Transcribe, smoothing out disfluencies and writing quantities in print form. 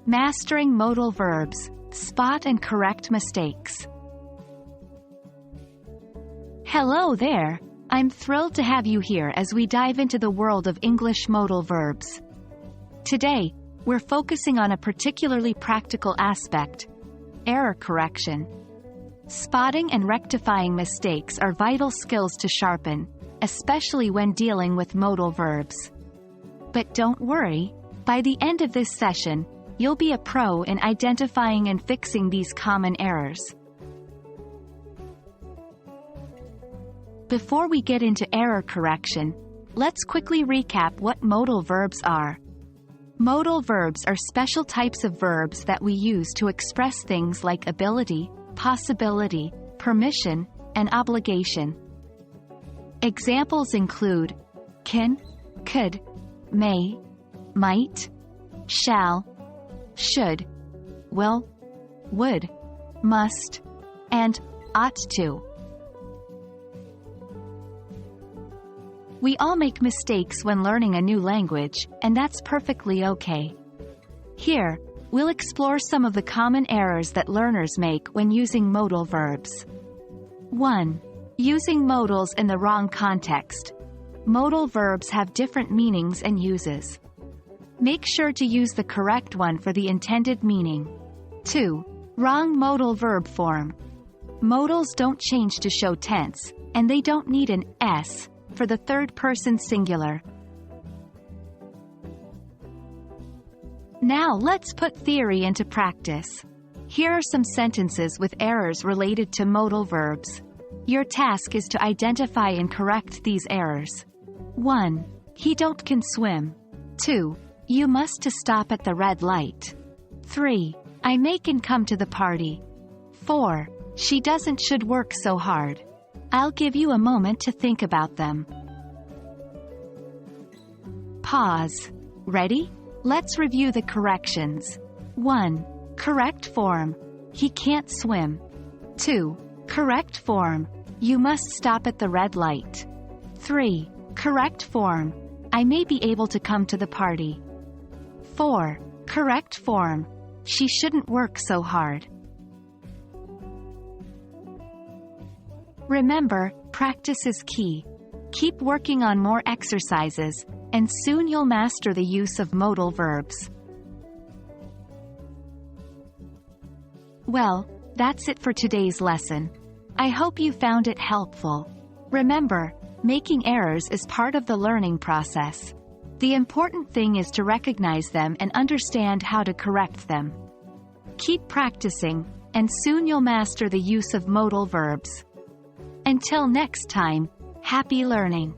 Mastering modal verbs. Spot and correct mistakes. Hello there! I'm thrilled to have you here as we dive into the world of English modal verbs. Today, we're focusing on a particularly practical aspect: error correction. Spotting and rectifying mistakes are vital skills to sharpen, especially when dealing with modal verbs. But don't worry, by the end of this session, you'll be a pro in identifying and fixing these common errors. Before we get into error correction, let's quickly recap what modal verbs are. Modal verbs are special types of verbs that we use to express things like ability, possibility, permission, and obligation. Examples include can, could, may, might, shall, should, will, would, must, and ought to. We all make mistakes when learning a new language, and that's perfectly okay. Here, we'll explore some of the common errors that learners make when using modal verbs. 1. Using modals in the wrong context. Modal verbs have different meanings and uses. Make sure to use the correct one for the intended meaning. 2. Wrong modal verb form. Modals don't change to show tense, and they don't need an s for the third person singular. Now let's put theory into practice. Here are some sentences with errors related to modal verbs. Your task is to identify and correct these errors. 1. He don't can swim. 2. You must to stop at the red light. 3. I may can come to the party. 4. She doesn't should work so hard. I'll give you a moment to think about them. Pause. Ready? Let's review the corrections. 1. Correct form. He can't swim. 2. Correct form. You must stop at the red light. 3. Correct form. I may be able to come to the party. 4. Correct form. She shouldn't work so hard. Remember, practice is key. Keep working on more exercises, and soon you'll master the use of modal verbs. Well, that's it for today's lesson. I hope you found it helpful. Remember, making errors is part of the learning process. The important thing is to recognize them and understand how to correct them. Keep practicing, and soon you'll master the use of modal verbs. Until next time, happy learning!